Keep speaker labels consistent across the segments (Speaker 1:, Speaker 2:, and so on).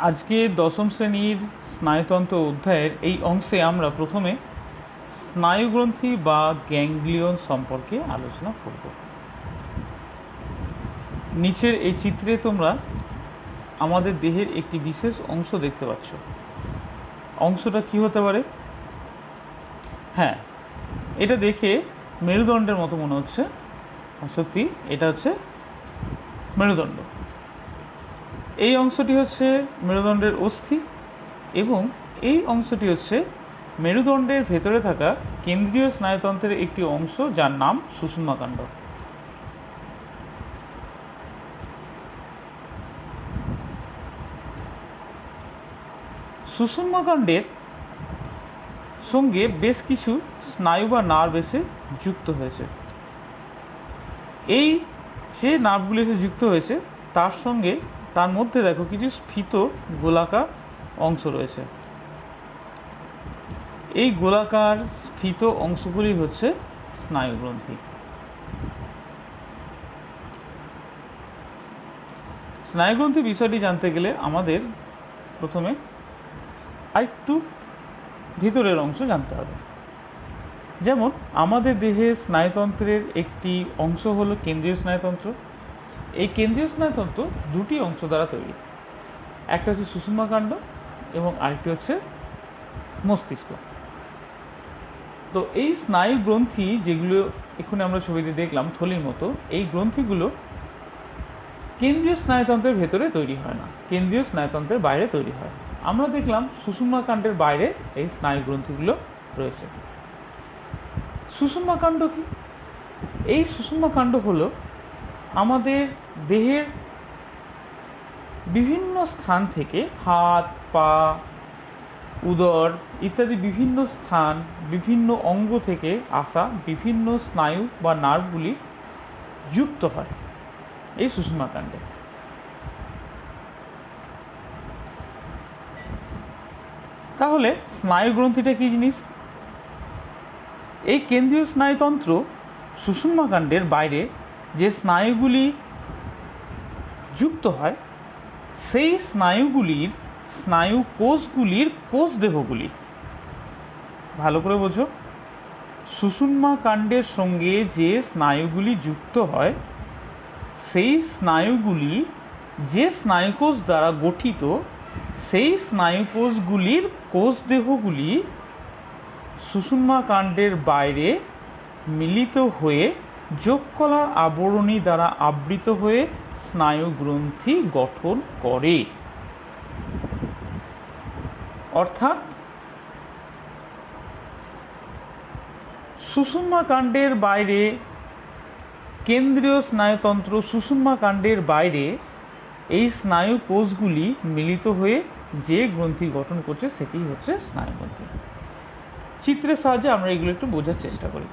Speaker 1: আজকে দশম শ্রেণীর স্নায়ুতন্ত্র অধ্যায়ের এই অংশে আমরা প্রথমে স্নায়ুগ্রন্থি বা গ্যাংগ্লিয়ন সম্পর্কে আলোচনা করব। নিচের এই চিত্রে তোমরা আমাদের দেহের একটি বিশেষ অংশ দেখতে পাচ্ছ। অংশটা কি হতে পারে? হ্যাঁ, এটা দেখে মেরুদণ্ডের মতো মনে হচ্ছে। সত্যি এটা হচ্ছে মেরুদণ্ড। এই অংশটি হচ্ছে মেরুদণ্ডের অস্থি এবং এই অংশটি হচ্ছে মেরুদণ্ডের ভেতরে থাকা কেন্দ্রীয় স্নায়ুতন্ত্রের একটি অংশ, যার নাম সুষুম্নাকাণ্ড। সুষুম্নাকাণ্ডের সঙ্গে বেশ কিছু স্নায়ু বা নার্ভ এসে যুক্ত হয়েছে। এই যে নার্ভগুলি এসে যুক্ত হয়েছে তার মধ্যে দেখো কিছু স্ফীত গোলাকার অংশ রয়েছে। এই গোলাকার স্ফীত অংশগুলি হচ্ছে স্নায়ুগ্রন্থি। স্নায়ুগ্রন্থি বিষয়টি জানতে গেলে আমাদের প্রথমে আরেকটু ভিতরের অংশ জানতে হবে। যেমন আমাদের দেহে স্নায়ুতন্ত্রের একটি অংশ হলো কেন্দ্রীয় স্নায়ুতন্ত্র। এই কেন্দ্রীয় স্নায়ুতন্ত্র দুটি অংশ দ্বারা তৈরি, একটা হচ্ছে সুষুম্নাকাণ্ড এবং আরেকটি হচ্ছে মস্তিষ্ক। তো এই স্নায়ু গ্রন্থি যেগুলো এখানে আমরা ছবিতে দেখলাম থলির মতো, এই গ্রন্থিগুলো কেন্দ্রীয় স্নায়ুতন্ত্রের ভেতরে তৈরি হয় না, কেন্দ্রীয় স্নায়ুতন্ত্রের বাইরে তৈরি হয়। আমরা দেখলাম সুষুম্নাকাণ্ডের বাইরে এই স্নায়ু গ্রন্থিগুলো রয়েছে। সুষুম্নাকাণ্ড কি? এই সুষুম্নাকাণ্ড হলো আমাদের দেহের বিভিন্ন স্থান থেকে হাত, পা, উদর ইত্যাদি বিভিন্ন স্থান, বিভিন্ন অঙ্গ থেকে আসা বিভিন্ন স্নায়ু বা নার্ভগুলি যুক্ত হয় এই সুষুম্নাকাণ্ডে। তাহলে স্নায়ুগ্রন্থিটা কী জিনিস? এই কেন্দ্রীয় স্নায়ুতন্ত্র সুষুম্নাকাণ্ডের বাইরে যে স্নায়ুগুলি যুক্ত হয়, সেই স্নায়ুগুলির স্নায়ু কোষগুলির কোষ দেহগুলি, ভালো করে বোঝো, সুষুম্নাকাণ্ডের সঙ্গে যে স্নায়ুগুলি যুক্ত হয়, সেই স্নায়ুগুলি যে স্নায়ুকোষ দ্বারা গঠিত, সেই স্নায়ুকোষগুলির কোষ দেহগুলি সুষুম্নাকাণ্ডের বাইরে মিলিত হয়ে যোগকলার আবরণী দ্বারা আবৃত হয়ে স্নায়ুগ্রন্থি গঠন করে। অর্থাৎ সুষুম্নাকাণ্ডের বাইরে কেন্দ্রীয় স্নায়ুতন্ত্র সুষুম্নাকাণ্ডের বাইরে এই স্নায়ু কোষগুলি মিলিত হয়ে যে গ্রন্থি গঠন করছে সেটি হচ্ছে স্নায়ুগ্রন্থি। চিত্রের সাহায্যে আমরা এগুলো একটু বোঝার চেষ্টা করি।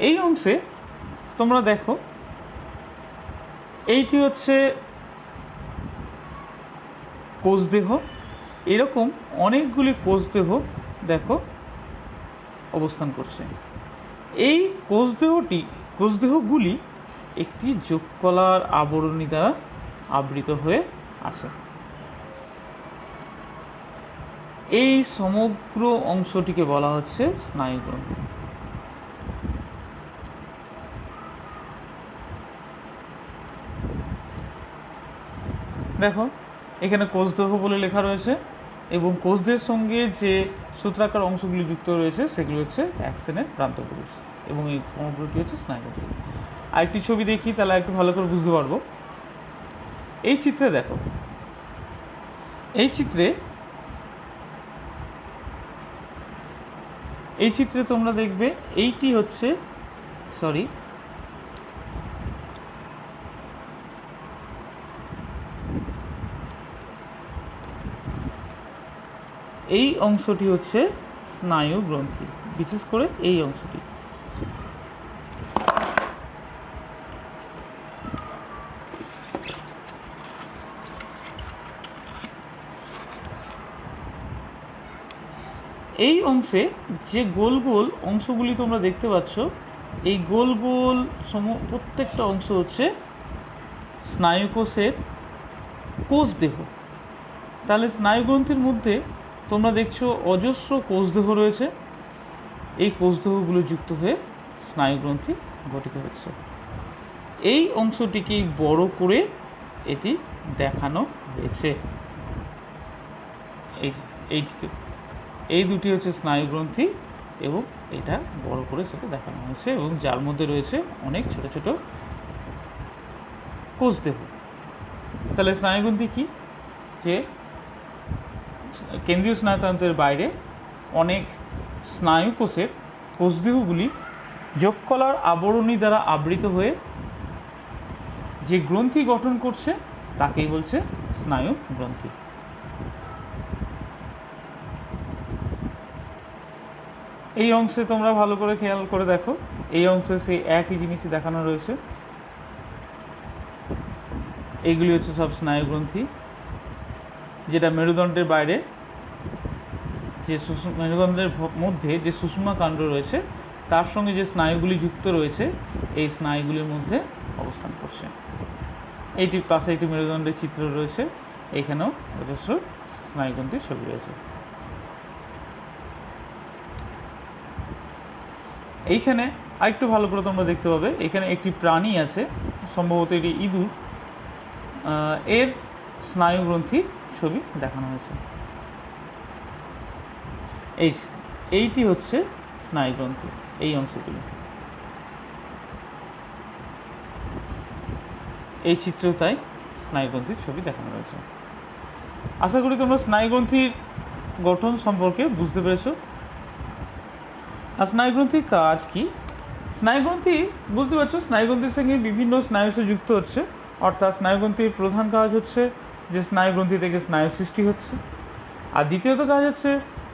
Speaker 1: এই অংশে তোমরা দেখো, এইটি হচ্ছে কোষদেহ। এরকম অনেকগুলি কোষদেহ দেখো অবস্থান করছে। এই কোষদেহগুলি একটি যোগকলার আবরণী দ্বারা আবৃত হয়ে আছে। এই সমগ্র অংশটিকে বলা হচ্ছে স্নায়ুগ্রন্থি। দেখো এখানে কোষদেহ বলে লেখা রয়েছে এবং কোষদেহের সঙ্গে যে সূত্রাকার অংশগুলি যুক্ত রয়েছে সেগুলি হচ্ছে অ্যাক্সনের প্রান্তপুরুষ এবং এই সমগ্রটি হচ্ছে স্নায়ুগ্রন্থি। আরেকটি ছবি দেখি, তাহলে একটু ভালো করে বুঝতে পারবো। এই চিত্রে দেখো, এই চিত্রে তোমরা দেখবে এইটি হচ্ছে এই অংশটি হচ্ছে স্নায়ু গ্রন্থি, বিশেষ করে এই অংশটি। এই অংশে যে গোল গোল অংশগুলি তোমরা দেখতে পাচ্ছ, এই গোল গোল প্রত্যেকটা অংশ হচ্ছে স্নায়ুকোষের কোষদেহ। তাহলে স্নায়ুগ্রন্থির মধ্যে তোমরা দেখছো অজস্র কোষদেহ রয়েছে, এই কোষদেহগুলো যুক্ত হয়ে স্নায়ুগ্রন্থি গঠিত হচ্ছে। এই অংশটিকেই বড় করে এটি দেখানো হয়েছে। এই দুটি হচ্ছে স্নায়ুগ্রন্থি এবং এটা বড় করে সেটা দেখানো হয়েছে, এবং যার মধ্যে রয়েছে অনেক ছোট ছোট কোষদেহ। তাহলে স্নায়ুগ্রন্থি কি? যে কেন্দ্রীয় স্নায়ুতন্ত্রের বাইরে অনেক স্নায়ুকোষের কোষদেহগুলি যোগকলার আবরণী দ্বারা আবৃত হয়ে যে গ্রন্থি গঠন করছে তাকেই বলছে স্নায়ু গ্রন্থি। এই অংশে তোমরা ভালো করে খেয়াল করে দেখো, এই অংশে সেই একই জিনিসই দেখানো রয়েছে। এইগুলি হচ্ছে সব স্নায়ুগ্রন্থি, যেটা মেরুদণ্ডের বাইরে যে মেরুদণ্ডের মধ্যে যে সুষুম্না কাণ্ড রয়েছে তার সঙ্গে যে স্নায়ুগুলি যুক্ত রয়েছে এই স্নায়ুগুলির মধ্যে অবস্থান করছে। এইটির পাশে একটি মেরুদণ্ডের চিত্র রয়েছে, এইখানেও অজস্র স্নায়ুগ্রন্থির ছবি রয়েছে। এইখানে আরেকটু ভালো করে তোমরা দেখতে পাবে, এখানে একটি প্রাণী আছে, সম্ভবত এটি ইঁদুর, এর স্নায়ুগ্রন্থির ছবি দেখানো হয়েছে। এইটি হচ্ছে স্নায়ুগ্রন্থি, এই অংশগুলি। এই চিত্রেও তাই স্নায়ুগ্রন্থির ছবি দেখানো রয়েছে। আশা করি তোমরা স্নায়ুগ্রন্থির গঠন সম্পর্কে বুঝতে পেরেছো। আর স্নায়ুগ্রন্থির কাজ কি? স্নায়ুগ্রন্থি বুঝতে পারছো, স্নায়ুগ্রন্থির সঙ্গে বিভিন্ন স্নায়ুস যুক্ত হচ্ছে, অর্থাৎ স্নায়ুগ্রন্থির প্রধান কাজ হচ্ছে যে স্নায়ুগ্রন্থি থেকে স্নায়ু সৃষ্টি হচ্ছে। আর দ্বিতীয়ত কাজ হচ্ছে,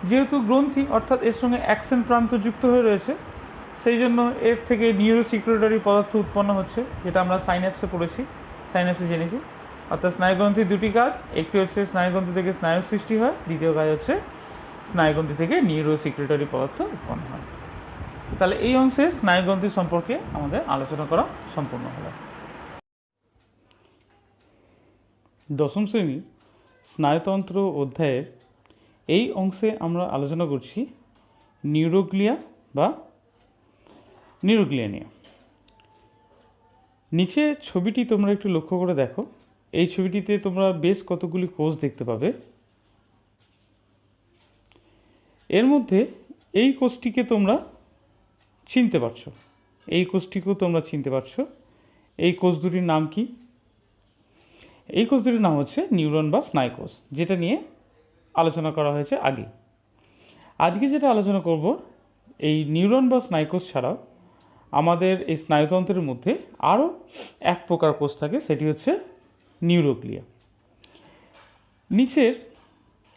Speaker 1: যেহেতু গ্রন্থি অর্থাৎ এর সঙ্গে অ্যাকশন প্রান্ত যুক্ত হয়ে রয়েছে, সেই জন্য এর থেকে নিউরোসিক্রেটরি পদার্থ উৎপন্ন হচ্ছে, যেটা আমরা সাইন্যাপসে পড়েছি, সাইন্যাপসে জেনেছি। অর্থাৎ স্নায়ুগ্রন্থির দুটি কাজ, একটি হচ্ছে স্নায়ুগ্রন্থি থেকে স্নায়ু সৃষ্টি হয়, দ্বিতীয় কাজ হচ্ছে স্নায়ুগ্রন্থি থেকে নিউরোসিক্রেটরি পদার্থ উৎপন্ন হয়। তাহলে এই অংশে স্নায়ুগ্রন্থি সম্পর্কে আমাদের আলোচনা করা সম্পূর্ণ হলো। দশম শ্রেণীর স্নায়ুতন্ত্র অধ্যায়ের এই অংশে আমরা আলোচনা করছি নিউরোগ্লিয়া বা নিউরোগ্লিয়া নিয়ে। নিচে ছবিটি তোমরা একটু লক্ষ্য করে দেখো, এই ছবিটিতে তোমরা বেশ কতগুলি কোষ দেখতে পাবে। এর মধ্যে এই কোষটিকে তোমরা চিনতে পারছো, এই কোষটিকেও তোমরা চিনতে পারছো। এই কোষ দুটির নাম কি? এই কোষ দুটির নাম হচ্ছে নিউরন বা স্নায়ুকোষ, যেটা নিয়ে আলোচনা করা হয়েছে আগে। আজকে যেটা আলোচনা করব, এই নিউরন বা স্নায়ুকোষ ছাড়াও আমাদের এই স্নায়ুতন্ত্রের মধ্যে আরও এক প্রকার কোষ থাকে, সেটি হচ্ছে নিউরোগ্লিয়া। নিচের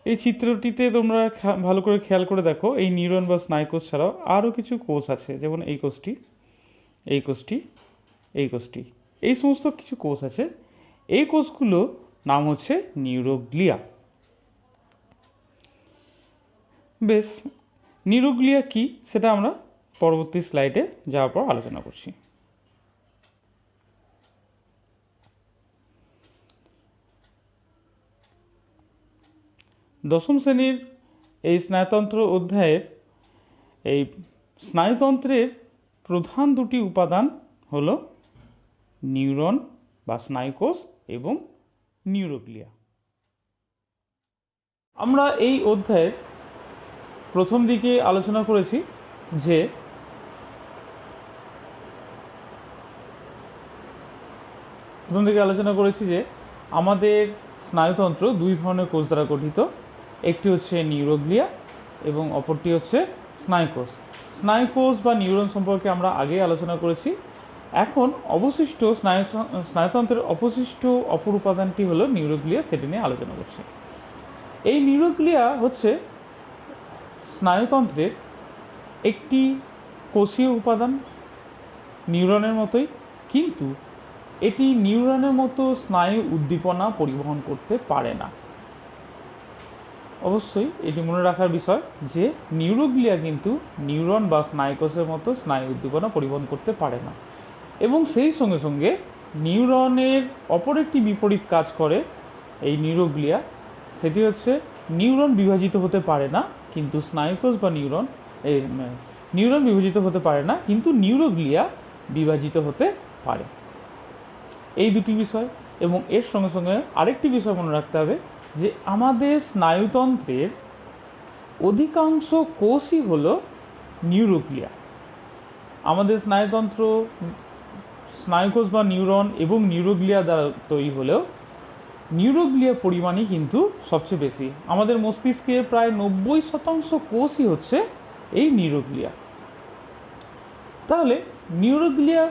Speaker 1: এই চিত্রটিতে তোমরা ভালো করে খেয়াল করে দেখো, এই নিউরন বা স্নায়ুকোষ ছাড়াও আরও কিছু কোষ আছে, যেমন এই কোষটি, এই কোষটি, এই কোষটি, এই সমস্ত কিছু কোষ আছে। এই কোষগুলো নাম হচ্ছে নিউরোগ্লিয়া। বেশ, নিউরোগ্লিয়া কি সেটা আমরা পরবর্তী স্লাইডে যাওয়ার পর আলোচনা করছি। দশম শ্রেণীর এই স্নায়ুতন্ত্র অধ্যায়ের এই স্নায়ুতন্ত্রের প্রধান দুটি উপাদান হলো নিউরন বা স্নায়ুকোষ এবং নিউরোগ্লিয়া। আমরা এই অধ্যায়ের প্রথম দিকে আলোচনা করেছি যে আমাদের স্নায়ুতন্ত্র দুই ধরনের কোষ দ্বারা গঠিত, একটি হচ্ছে নিউরোগ্লিয়া এবং অপরটি হচ্ছে স্নায়ুকোষ। স্নায়ুকোষ বা নিউরন সম্পর্কে আমরা আগে আলোচনা করেছি। এখন অবশিষ্ট স্নায়ুতন্ত্রের অবশিষ্ট অপর উপাদানটি হলো নিউরোগ্লিয়া, সেটি নিয়ে আলোচনা করছি। এই নিউরোগ্লিয়া হচ্ছে স্নায়ুতন্ত্রের একটি কোষীয় উপাদান, নিউরনের মতোই, কিন্তু এটি নিউরনের মতো স্নায়ু উদ্দীপনা পরিবহন করতে পারে না। অবশ্যই এটি মনে রাখার বিষয় যে নিউরোগ্লিয়া কিন্তু নিউরন বা স্নায়ুকোষের মতো স্নায়ু উদ্দীপনা পরিবহন করতে পারে না, এবং সেই সঙ্গে সঙ্গে নিউরনের অপর একটি বিপরীত কাজ করে এই নিউরোগ্লিয়া, সেটি হচ্ছে নিউরন বিভাজিত হতে পারে না, কিন্তু স্নায়ুকোষ বা নিউরন বিভাজিত হতে পারে না, কিন্তু নিউরোগ্লিয়া বিভাজিত হতে পারে। এই দুটি বিষয়, এবং এর সঙ্গে সঙ্গে আরেকটি বিষয় মনে রাখতে হবে যে আমাদের স্নায়ুতন্ত্রের অধিকাংশ কোষই হলো নিউরোগ্লিয়া। আমাদের স্নায়ুতন্ত্র স্নায়ুকোষ বা নিউরন এবং নিউরোগ্লিয়া দ্বারা তৈরি হলেও নিউরোগ্লিয়ার পরিমাণই কিন্তু সবচেয়ে বেশি। আমাদের মস্তিষ্কে প্রায় 90% কোষই হচ্ছে এই নিউরোগ্লিয়া। তাহলে নিউরোগ্লিয়া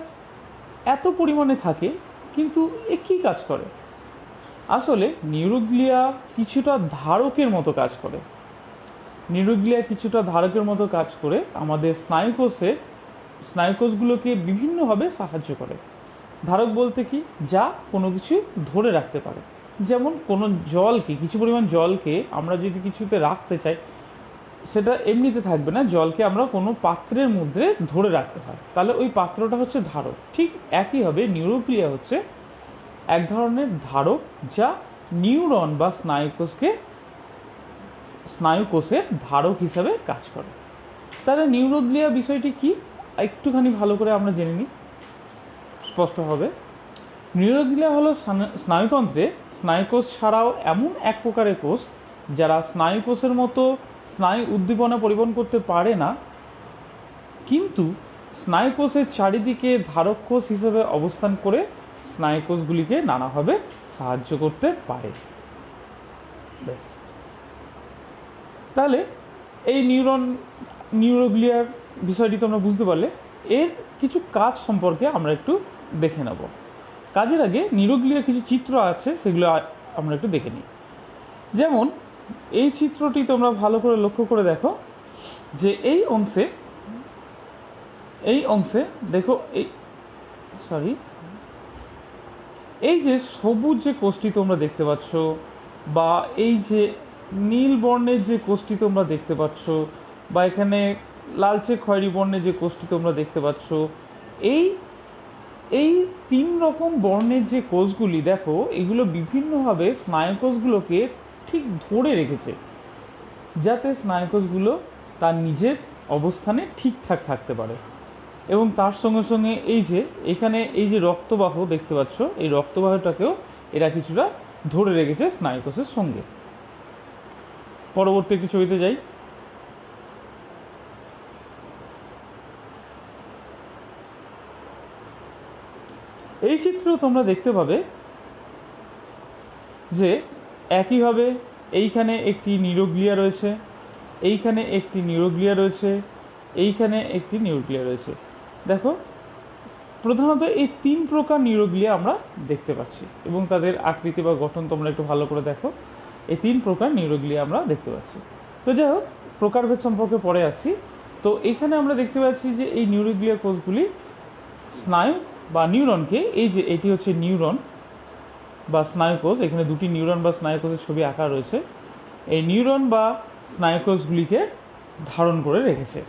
Speaker 1: এত পরিমাণে থাকে, কিন্তু এ কী কাজ করে? আসলে নিউরোগ্লিয়া কিছুটা ধারকের মতো কাজ করে। নিউরোগ্লিয়া কিছুটা ধারকের মতো কাজ করে আমাদের স্নায়ুকোষগুলোকে বিভিন্নভাবে সাহায্য করে। ধারক বলতে কি, যা কোনো কিছু ধরে রাখতে পারে। যেমন কোনো জলকে, কিছু পরিমাণ জলকে আমরা যদি কিছুতে রাখতে চাই, সেটা এমনিতে থাকবে না, জলকে আমরা কোনো পাত্রের মধ্যে ধরে রাখতে হয়, তাহলে ওই পাত্রটা হচ্ছে ধারক। ঠিক একইভাবে নিউরোগ্লিয়া হচ্ছে এক ধরনের ধারক, যা নিউরন বা স্নায়ুকোষের ধারক হিসাবে কাজ করে। তাহলে নিউরোগ্লিয়া বিষয়টি কি একটুখানি ভালো করে আমরা জেনে নিই, স্পষ্ট হবে। নিউরোগ্লিয়া হলো স্নায়ুতন্ত্রে স্নায়ুকোষ ছাড়াও এমন এক প্রকারের কোষ যারা স্নায়ুকোষের মতো স্নায়ু উদ্দীপনা পরিবহন করতে পারে না, কিন্তু স্নায়ুকোষের চারিদিকে ধারক কোষ হিসেবে অবস্থান করে স্নায়ুকোষগুলিকে নানাভাবে সাহায্য করতে পারে। ব্যাস। তাহলে এই নিউরোগ্লিয়ার বিষয়টি তোমরা বুঝতে পারলে। এর কিছু কাজ সম্পর্কে আমরা একটু দেখে নেব। কাজের আগে নিউরোগ্লিয়ার কিছু চিত্র আছে, সেগুলো আমরা একটু দেখে নিই। যেমন এই চিত্রটি তোমরা ভালো করে লক্ষ্য করে দেখো যে এই অংশে দেখো, এই যে সবুজ যে কোষটি তোমরা দেখতে পাচ্ছ, বা এই যে নীল বর্ণের যে কোষটি তোমরা দেখতে পাচ্ছ, বা এখানে লালচে খয়েরি বর্ণের যে কোষটি তোমরা দেখতে পাচ্ছ, এই তিন রকম বর্ণের যে কোষগুলি দেখো, এগুলো বিভিন্নভাবে স্নায়ুকোষগুলোকে ঠিক ধরে রেখেছে, যাতে স্নায়ুকোষগুলো তার নিজের অবস্থানে ঠিকঠাক থাকতে পারে। এবং তার সঙ্গে সঙ্গে এখানে এই যে রক্তবাহ দেখতে পাচ্ছ, এই রক্তবাহটাকেও এরা কিছুটা ধরে রেখেছে স্নায়ুকোষের সঙ্গে। পরবর্তী একটি ছবিতে যাই। এই চিত্র তোমরা দেখতে পাবে যে একইভাবে এইখানে একটি নিউরোগ্লিয়া রয়েছে, এইখানে একটি নিউরোগ্লিয়া রয়েছে, এইখানে একটি নিউরোগ্লিয়া রয়েছে। দেখো, প্রধানত এই তিন প্রকার নিউরোগ্লিয়া আমরা দেখতে পাচ্ছি, এবং তাদের আকৃতি বা গঠন তোমরা একটু ভালো করে দেখো। এই তিন প্রকার নিউরোগ্লিয়া আমরা দেখতে পাচ্ছি। তো যাই হোক, প্রকারভেদ সম্পর্কে পরে আসছি। তো এখানে আমরা দেখতে পাচ্ছি যে এই নিউরোগ্লিয়া কোষগুলি স্নায়ু বা নিউরনকে, এই যে এটি হচ্ছে নিউরন বা স্নায়ুকোষ, এখানে দুটি নিউরন বা স্নায়ুকোষের ছবি আঁকা রয়েছে। এই নিউরন বা স্নায়ুকোষগুলিকে ধারণ করে রেখেছে,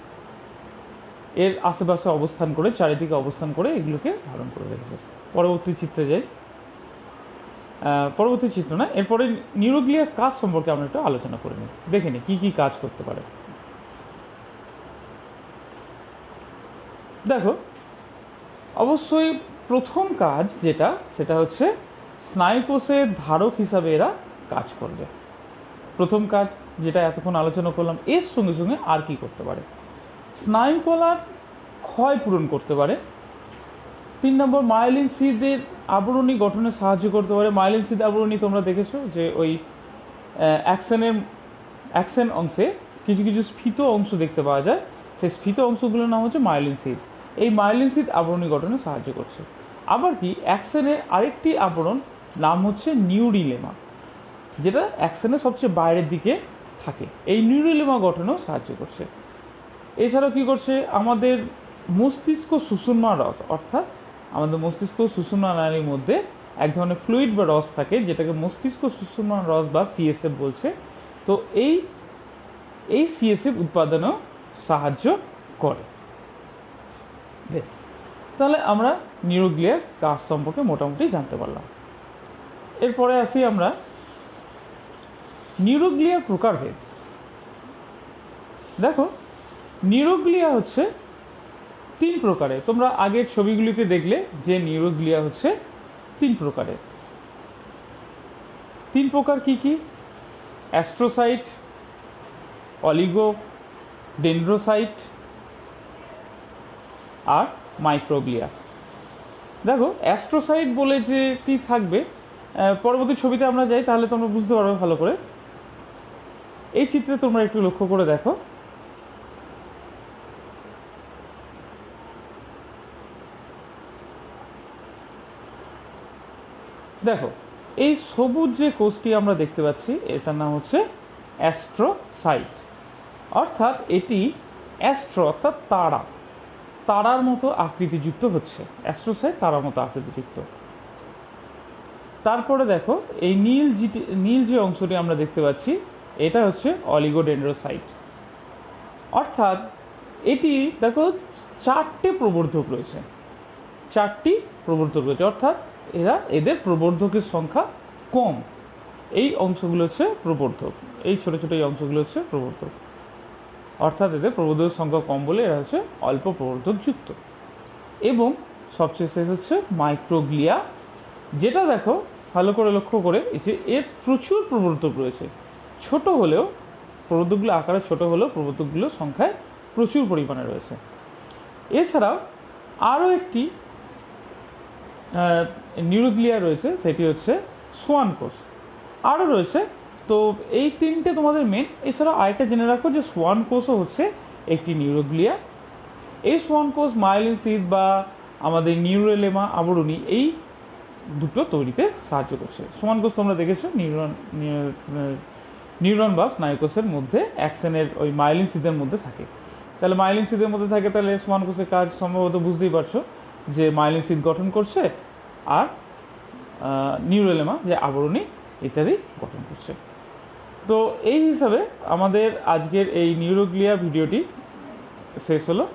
Speaker 1: এর আশেপাশে অবস্থান করে, চারিদিকে অবস্থান করে এগুলোকে ধারণ করে রেখেছে। পরবর্তী চিত্রে যাই। পরবর্তী চিত্র না, এরপরে নিউরোগ্লিয়ার কাজ সম্পর্কে আমরা একটু আলোচনা করে নিই, দেখে নিই কী কাজ করতে পারে। দেখো, অবশ্যই প্রথম কাজ সেটা হচ্ছে স্নায়ুকোষের ধারক হিসাবে এরা কাজ করবে। প্রথম কাজ যেটা এতক্ষণ আলোচনা করলাম, এর সঙ্গে সঙ্গে আর কি করতে পারে? স্নায়ুকলার ক্ষয় পূরণ করতে পারে। 3 নম্বর, মায়োলিন সিদের আবরণী গঠনে সাহায্য করতে পারে। মায়োলিন সিদ আবরণী তোমরা দেখেছো যে ওই অ্যাকশন অংশে কিছু কিছু স্ফীত অংশ দেখতে পাওয়া যায়, সেই স্ফীত অংশগুলোর নাম হচ্ছে মায়োলিন সিদ। এই মায়োলিন সিদ আবরণী গঠনে সাহায্য করছে। আবার কি, অ্যাকশনের আরেকটি আবরণ নাম হচ্ছে নিউরিলেমা, যেটা অ্যাকশনের সবচেয়ে বাইরের দিকে থাকে। এই নিউরিলেমা গঠনেও সাহায্য করছে। এছাড়াও কী করছে, আমাদের মস্তিষ্ক সুষুম্না রস, অর্থাৎ আমাদের মস্তিষ্ক সুষুম্না নালীর মধ্যে এক ধরনের ফ্লুইড বা রস থাকে, যেটাকে মস্তিষ্ক সুষুম্না রস বা সিএসএফ বলছে। তো এই সিএসএফ উৎপাদনেও সাহায্য করে। বেশ, তাহলে আমরা নিউরোগ্লিয়ার কাজ সম্পর্কে মোটামুটি জানতে পারলাম। এরপরে আসি আমরা নিউরোগ্লিয়ার প্রকারভেদ। দেখো, নিউরোগ্লিয়া হচ্ছে 3 প্রকারের। তোমরা আগের ছবিগুলিতে দেখলে যে নিউরোগ্লিয়া হচ্ছে 3 প্রকারের। 3 প্রকার কি কি? অ্যাস্ট্রোসাইট, অলিগো ডেন্ড্রোসাইট আর মাইক্রোগ্লিয়া। দেখো, অ্যাস্ট্রোসাইট বলে যেটি থাকবে, পরবর্তী ছবিতে আমরা যাই তাহলে তোমরা বুঝতে পারবে ভালো করে। এই চিত্রে তোমরা একটু লক্ষ্য করে দেখো, দেখো এই সবুজ যে কোষটি আমরা দেখতে পাচ্ছি এটার নাম হচ্ছে অ্যাস্ট্রোসাইট। অর্থাৎ এটি অ্যাস্ট্রো অর্থাৎ তারার মতো আকৃতিযুক্ত হচ্ছে। অ্যাস্ট্রোসাইট তারার মতো আকৃতিযুক্ত। তারপরে দেখো এই নীল যে অংশটি আমরা দেখতে পাচ্ছি এটা হচ্ছে অলিগোডেন্ড্রোসাইট। অর্থাৎ এটি দেখো 4টে প্রবর্ধক রয়েছে, 4টি প্রবর্ধক রয়েছে। অর্থাৎ এদের প্রবর্ধকের সংখ্যা কম। এই অংশগুলো হচ্ছে প্রবর্ধক, এই ছোট ছোট এই অংশগুলো হচ্ছে প্রবর্ধক। অর্থাৎ এদের প্রবর্ধকের সংখ্যা কম বলে এরা হচ্ছে অল্প প্রবর্ধকযুক্ত। এবং সবচেয়ে শেষ হচ্ছে মাইক্রোগ্লিয়া, যেটা দেখো ভালো করে লক্ষ্য করে যে এর প্রচুর প্রবর্ধক রয়েছে। ছোট হলেও প্রবর্ধকগুলো আকারে ছোট হলেও প্রবর্ধকগুলোর সংখ্যায় প্রচুর পরিমাণে রয়েছে। এছাড়াও আরও একটি নিউরোগ্লিয়া রয়েছে, সেটি হচ্ছে সোয়ান কোষ। আরও রয়েছে, তো এই 3টে তোমাদের মেন। এছাড়াও আরেকটা জেনে রাখো যে সোয়ান কোষও হচ্ছে একটি নিউরোগ্লিয়া। এই সোয়ান কোষ মাইলিন সিদ বা আমাদের নিউরোলেমা আবরণী এই দুটো তৈরিতে সাহায্য করছে। সোয়ান কোষ তোমরা দেখেছো নিউরন বা স্নায়ুকোষের মধ্যে অ্যাকশনের ওই মাইলিন সিদের মধ্যে থাকে। তাহলে মাইলিন সিদের মধ্যে থাকে, তাহলে সোয়ান কোষের কাজ সম্ভবত বুঝতেই পারছো যে মাইলিন সিদ গঠন করছে আর নিউরোলেমা যে আবরণী ইত্যাদি গঠন করছে। তো এই হিসাবে আমাদের আজকের এই নিউরোগ্লিয়া ভিডিওটি শেষ হলো।